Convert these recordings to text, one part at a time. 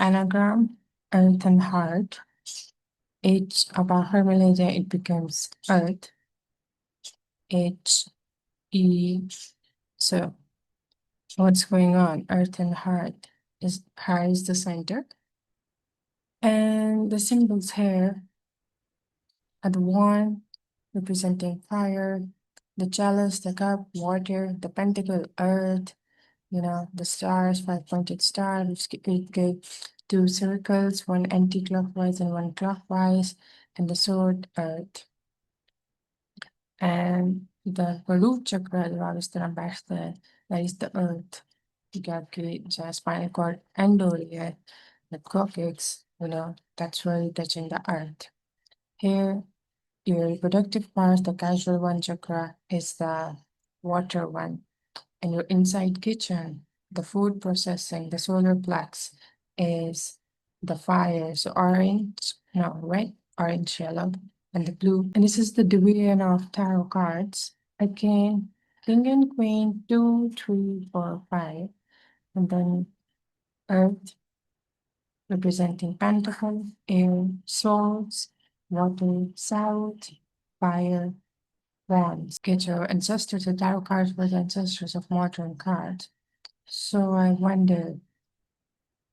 Anagram, earth and heart. H about Hermeladia, it becomes earth. H, E. So what's going on? Earth and heart. Heart is the center. And the symbols here are the wand, representing fire, the chalice, the cup, water, the pentacle, earth, the stars, 5-pointed star, which give 2 circles, one anti-clockwise and one clockwise, and the sword, earth. And the root chakra, that is the earth. You calculate the spinal cord Indo here, the coccyx, that's where you're touching the earth. Here, your reproductive parts, the casual one chakra is the water one. And your inside kitchen, the food processing, the solar plex is the fire. So red, orange, yellow, and the blue. And this is the division of tarot cards. Again, king and queen, 2, 3, 4, 5. And then earth, representing pentacle, air, swords, water, south, fire, wands. Get your ancestors, the tarot cards were the ancestors of modern cards. So I wonder,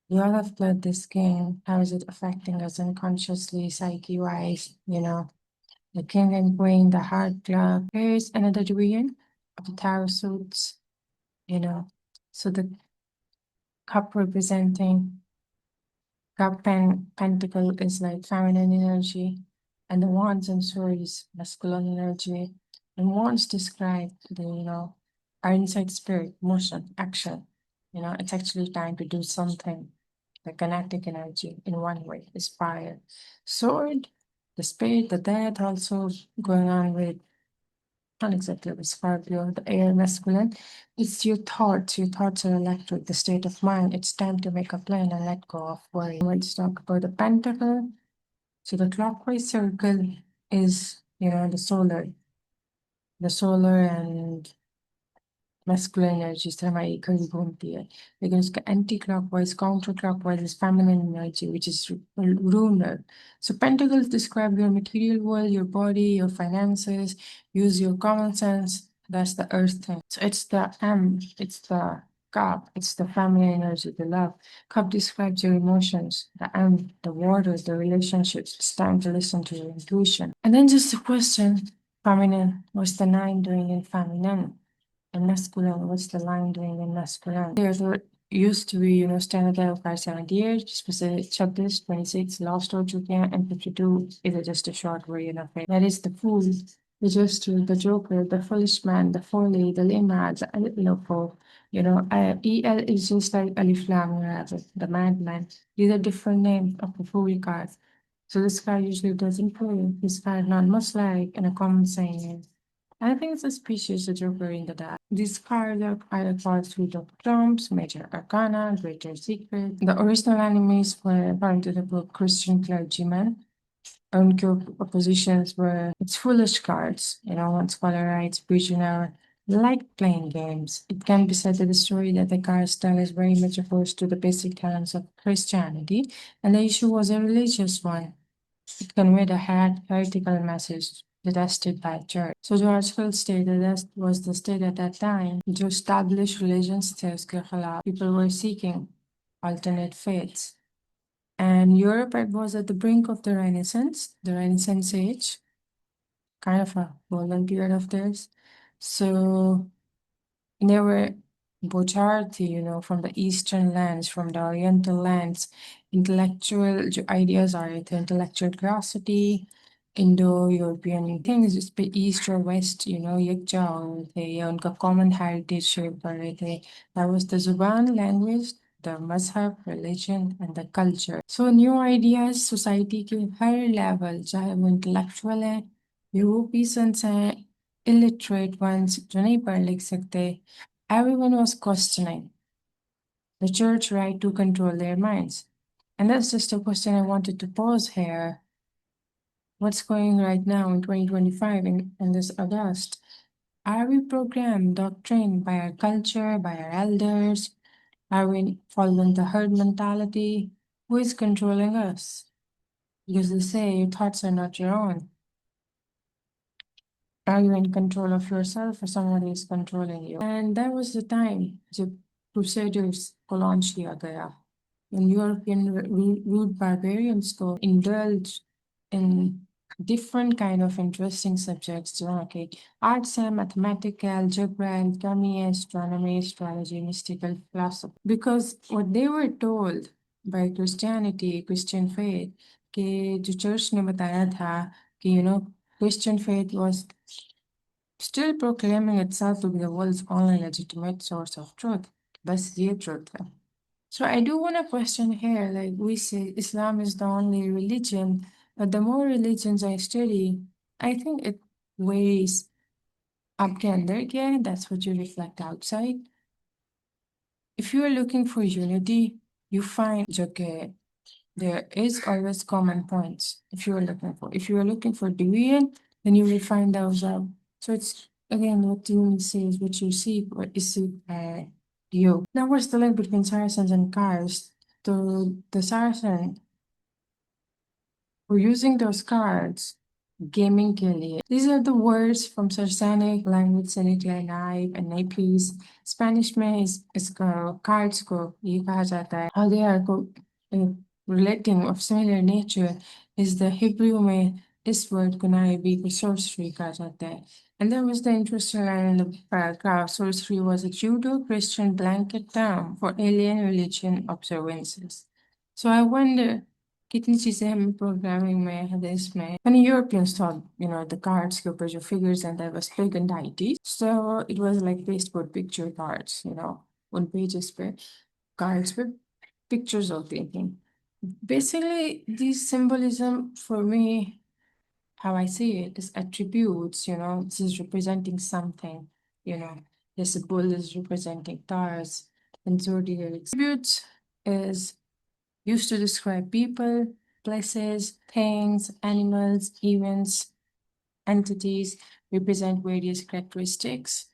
we all have played this game. How is it affecting us unconsciously, psyche-wise? The king and queen, the heart club. Here's another division of the tarot suits. So the cup representing cup and pentacle is like feminine energy, and the wands and swords, masculine energy. And wands describe our inside spirit, motion, action. It's actually time to do something. The kinetic energy in one way is fire. Sword, the spade, the death, also going on with not exactly with Scorpio, the air masculine. It's your thoughts. Your thoughts are electric, the state of mind. It's time to make a plan and let go of worry. Let's talk about the pentacle. So the clockwise circle is, the solar and masculine energy is हमारी घड़ी घूमती है लेकिन उसका anti clockwise counter clockwise is feminine energy which is lunar. So pentacles describe your material world, your body, your finances. Use your common sense. That's the earth thing. So it's the it's the cup, it's the feminine energy, the love. Cup describes your emotions. The the waters, the relationships. It's time to listen to your intuition. And then just a question, feminine, what's the 9 doing in feminine? And masculine, what's the line doing in masculine? There's what used to be, standard level 578, specific checklist 26, lost or Jukia, and 52 is just a short version of it. That is the fool, the jester, the joker, the foolish man, the folly, the limad, the alilofo. EL is just like Alif Lam Ra, the madman. These are different names of the fool cards. So this card usually doesn't play. This card not much like in a common saying. I think it's a species the Joker in the deck. These cards are either called Suite of Trumps, Major Arcana, Greater Secret. The original enemies were, according to the book, Christian clergymen. Uncure oppositions were its foolish cards. One scholar writes, prisoner like playing games. It can be said that the story that the cards tell is very much opposed to the basic tenets of Christianity, and the issue was a religious one. It conveyed a heretical message detested by the church. So the article stated that was the state at that time to establish religions. People were seeking alternate faiths. And Europe was at the brink of the Renaissance age, kind of a golden period of theirs. So there were majority, from the Eastern lands, from the Oriental lands, intellectual ideas are the intellectual curiosity, Indo-European things, just East or West, एक जाओ थे या उनका common heritage shape कर रहे थे. That was the Zuban language, the mazhab, religion, and the culture. So new ideas society के हर level, चाहे वो intellectual है, वो peasants हैं, illiterate ones जो नहीं पढ़ लिख सकते, everyone was questioning the church right to control their minds. And that's just a question I wanted to pose here. What's going right now in 2025 in this August? Are we programmed, doctrined by our culture, by our elders? Are we following the herd mentality? who is controlling us? Because they say your thoughts are not your own. Are you in control of yourself or somebody is controlling you? And that was the time the Crusaders को launch किया गया. When European rude barbarians go indulge in different kind of interesting subjects, okay, arts and mathematics, algebra, alchemy, astronomy, astrology, mystical philosophy. Because what they were told by Christianity, Christian faith, कि जो church ने बताया था कि Christian faith was still proclaiming itself to be the world's only legitimate source of truth. बस ये truth है. So I do want to question here, like we say Islam is the only religion, but the more religions I study, I think it varies. आपके अंदर क्या है, that's what you reflect outside. If you are looking for unity, you find जो there is always common points if you are looking for. If you are looking for division, then you will find those out. So it's again what you say is what you see, what is you. Now what's the link between Saracens and cards? The Saracen were using those cards gaming के लिए. These are the words from Saracenic language, Solitaire, knife and Naples. Spanish में इसका cards को ये कहा जाता है. How they are relating of similar nature is the Hebrew में इस word को नाइबी को sorcery कहा जाता है. And that was the interesting line in the paragraph. Sorcery was a Judeo-Christian blanket term for alien religion observances. So I wonder कितनी चीजें हमें programming में हदीस में many Europeans thought the cards के ऊपर जो figures and that was pagan deities, so it was like pasteboard picture cards, on pages पे cards with pictures होती थी. Basically this symbolism for me, how I see it, is attributes. This is representing something. This bull is representing Taurus and zodiac. Attributes is used to describe people, places, things, animals, events, entities, represent various characteristics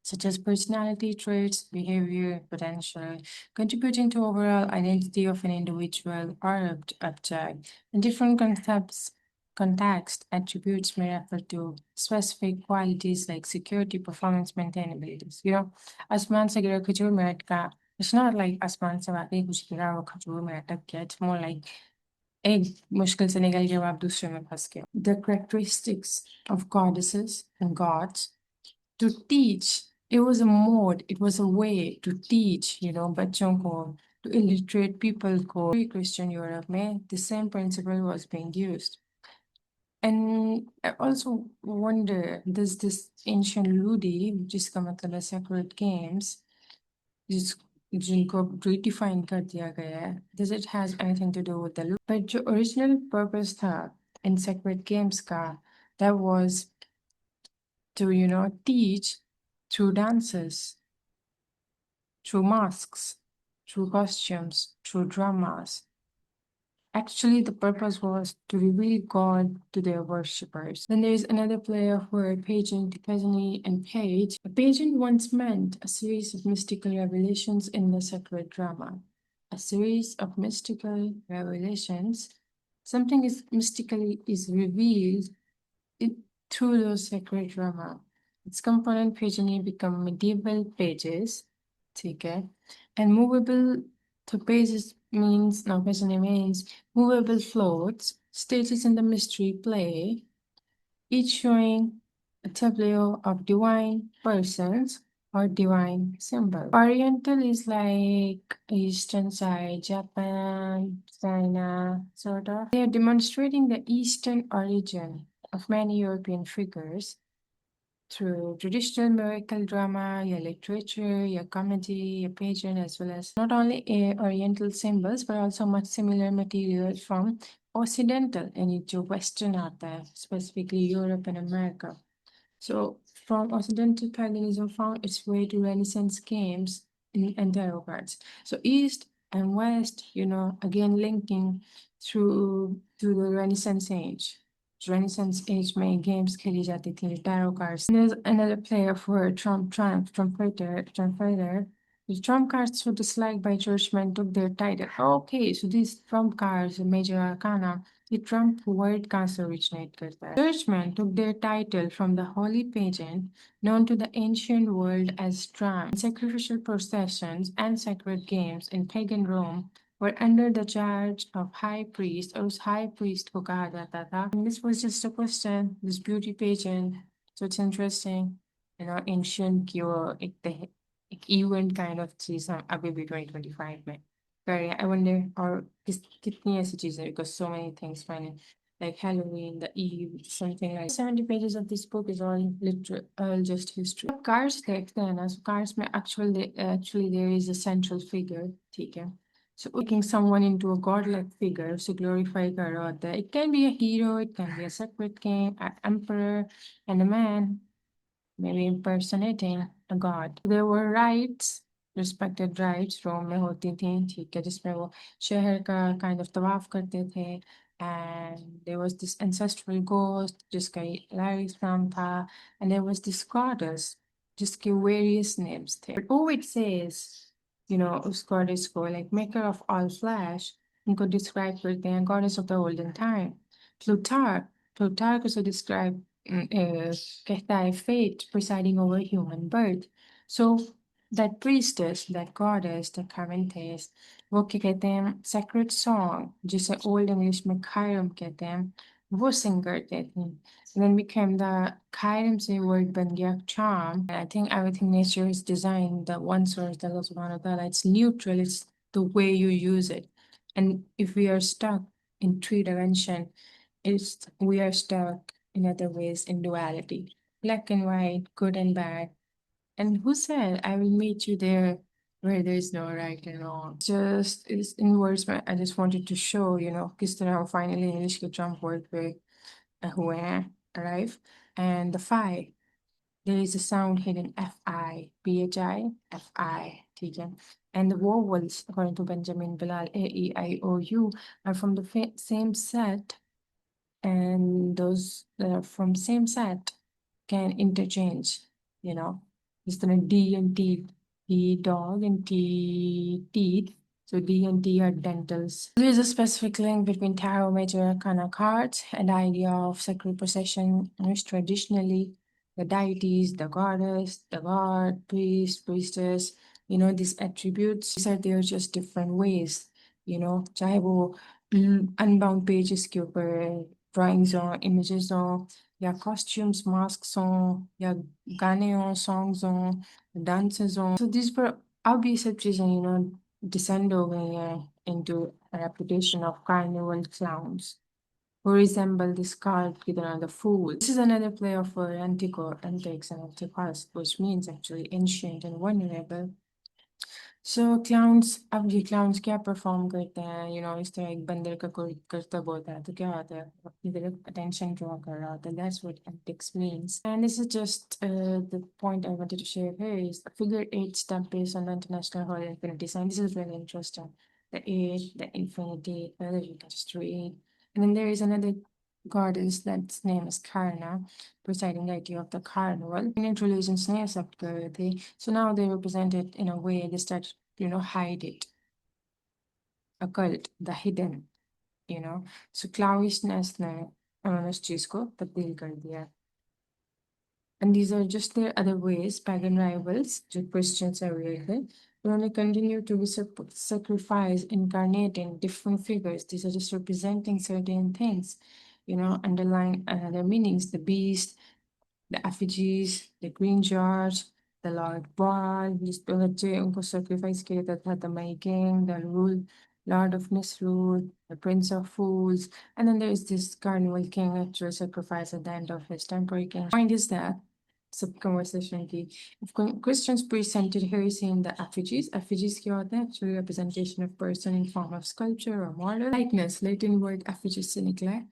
such as personality traits, behavior, potential, contributing to overall identity of an individual or object. In different context, attributes may refer to specific qualities like security, performance, maintainability. आसमान से गिरा खजूर में अटका. It's not like आसमान से वाकई कुछ गिरा और खजूर में अटक गया. It's more like एक मुश्किल से निकल गया आप दूसरे में फंस गए. The characteristics of goddesses and gods to teach. It was a mode, it was a way to teach, बच्चों को, to illiterate people को. Pre-Christian Europe में the same principle was being used. And I also wonder, does this ancient LUDI, जिसका मतलब है sacred games, जिनको redefine कर दिया गया है, does it has anything to do with the LUDI? But the original purpose था in sacred games का, that was to teach through dances, through masks, through costumes, through dramas. Actually, the purpose was to reveal God to their worshippers. Then there's another play of word, pageant, peasantry, and page. A pageant once meant a series of mystical revelations in the sacred drama. A series of mystical revelations. Something is mystically revealed through those sacred drama. Its component pageantry become medieval pages, okay, and movable. So pages means now pageantry means movable floats, stages in the mystery play, each showing a tableau of divine persons or divine symbol. Oriental is like Eastern side, Japan, China, sort of. They are demonstrating the Eastern origin of many European figures through traditional miracle drama, your literature, your comedy, your pageant, as well as not only Oriental symbols, but also much similar material from Occidental and into Western art there, specifically Europe and America. So from Occidental paganism found its way to Renaissance games and tarot cards. So East and West, again linking through the Renaissance age. Renaissance age में games खेली जाती थी, tarot cards. And there's another player for trumpeter, The trump cards were disliked by churchmen took their title. Okay, so these trump cards, major arcana, the trump word कहाँ से originate करता है? Churchmen took their title from the holy pageant known to the ancient world as trams. Sacrificial processions and sacred games in pagan Rome were under the charge of high priest or उस high priest को कहा जाता था. And this was just a question, this beauty pageant. So it's interesting, you know, ancient की वो एक event kind of चीज हम अभी भी 2025 में कर रहे हैं. I wonder और कितनी ऐसी चीजें, because so many things मैंने like Halloween, the Eve, something like 70 pages of this book is all literal, just history. अब cards देखते हैं ना, so cards में actually there is a central figure, ठीक है. So making someone into a godlike figure, so glorify कर रहा होता है. It can be a hero, it can be a sacred king, an emperor, and a man, maybe impersonating a god. There were rites, respected rites, रोम में होती थी, ठीक है, जिसमें वो शहर का kind of तवाफ करते थे. And there was this ancestral ghost, जिसका Larry's नाम था, and there was this goddess, जिसके various names थे. But Ovid says, you know, उस goddess को like maker of all flesh, उनको describe करते हैं goddess of the olden time. Plutarch also describe कहता है fate presiding over human birth. So that priestess, that goddess, the Carmneta, वो क्या कहते हैं sacred song, जिसे old English में Cyrm कहते हैं, वो sing करते थे. And then became the Cyrm से word बन गया charm. And I think everything nature is designed, the one source, the Allah subhanahu wa ta'ala, it's neutral, it's the way you use it. And if we are stuck in three dimension, we are stuck in other ways in duality, black and white, good and bad. And who said I will meet you there where there is no right and wrong? Just it's in words, but I just wanted to show, you know, किस तरह finally English के trump word पे हुए हैं, arrive. And the phi, there is a sound hidden F-I, P-H-I, F-I, ठीक है. And the vowels, according to Benjamin Bilal, A-E-I-O-U, are from the same set, and those that are from same set can interchange, you know. It's the D and T, D dog and T teeth. So D and T are dentals. There is a specific link between tarot major arcana cards and the idea of sacred procession, which traditionally the deities, the goddess, the god, priest, priestess, you know, these attributes, these are there just different ways, you know, चाहे वो unbound pages के ऊपर drawings or images or या costumes, masks on, या गाने on, songs on, dances on. So these were अब ये सब चीजें, you know, descend हो गई हैं into a reputation of carnival clowns who resemble this card की तरह the fool. This is another play of antico, antiques and antiquas, which means actually ancient and vulnerable. So clowns, अब ये clowns क्या perform करते हैं, you know, इस तरह एक बंदर का कोई करतब होता है, तो क्या होता है, इधर attention draw कर रहा होता है. That's what antics means. And this is just the point I wanted to share here is a figure 8 stamp based on the international holy infinity sign. This is really interesting. The 8, the infinity, whether you can just read. And then there is another goddess that's name is Karna, presiding deity of the carnival. Ancient religions ने accept कर रहे थे. So now they represent it in a way they start, you know, hide it. Occult, the hidden, you know. So cloudishness ने उन्होंने उस चीज को तब्दील कर दिया. And these are just their other ways, pagan rivals, जो Christians are really. Uन्होंने continue to be sacrificed, incarnating different figures. These are just representing certain things, you know, underlying their meanings. The beast, the effigies, the green jars, the Lord Baal, जिस पे बच्चे उनको sacrifice किया जाता था, the May King, the Lord of Misrule, the Prince of Fools, and then there is this Carnival King actual sacrifice at the end of his temporary king. The point is that sub-conversation की if Christians presented heresy in the effigies क्या होता है? Actually representation of person in form of sculpture or model. Likeness, Latin word effigies से निकला है.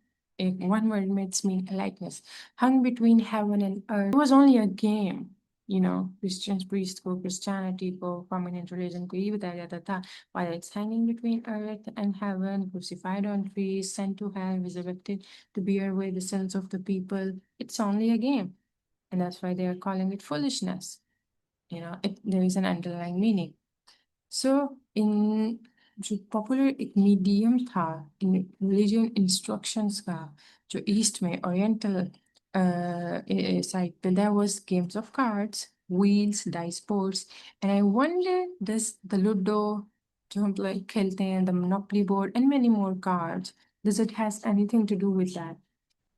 One word makes mean likeness. Hung between heaven and earth. It was only a game. You know, Christians, priest को, Christianity को, prominent religion को ये बताया जाता था. While it's hanging between earth and heaven, crucified on trees, sent to hell, resurrected to bear away the sins of the people. It's only a game. And that's why they are calling it foolishness. You know, there is an underlying meaning. सो इन जो popular एक medium था इन religion instructions का जो east में oriental side पे there was games of cards, wheels, dice boards, and I wonder does the Ludo जो हम like खेलते हैं the Monopoly board and many more cards, does it has anything to do with that?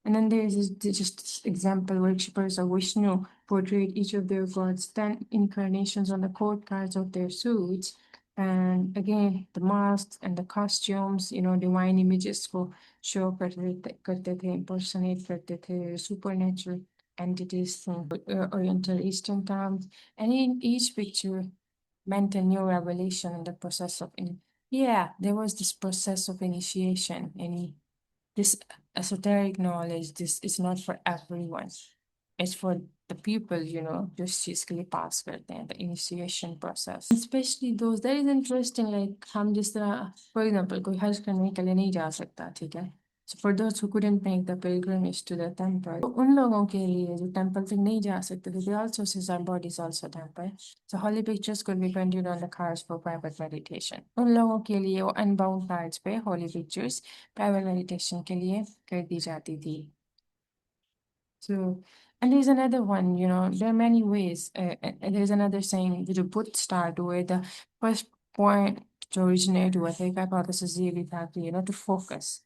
And then there's just this example worshippers of Vishnu portrayed each of their gods 10 incarnations on the court cards of their suits. And again, the masks and the costumes, divine images को show करते थे, impersonate करते थे, supernatural entities from Oriental Eastern times. And in each picture meant a new revelation in the process of, there was this process of initiation. This esoteric knowledge, this is not for everyone. It's for the people, just चीज के लिए pass करते हैं, the initiation process. Especially those, that is interesting, like हम जिस तरह, for example, कोई हज करने के लिए नहीं जा सकता, ठीक है? So for those who couldn't make the pilgrimage to the temple, तो उन लोगों के लिए जो temple तक नहीं जा सकते, they also says our body is also temple. So holy pictures could be printed on the cards for private meditation. उन लोगों के लिए वो unbound cards पे holy pictures private meditation के लिए कर दी जाती थी. So, and there's another one, there are many ways. And there's another saying, the Buddha start where the first point to originate with a hypothesis really that, to focus.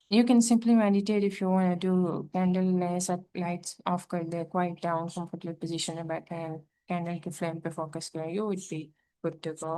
You can simply meditate if you want to do candle lights off, quiet down, comfortable position, and candle to flame to focus, you would be good to go.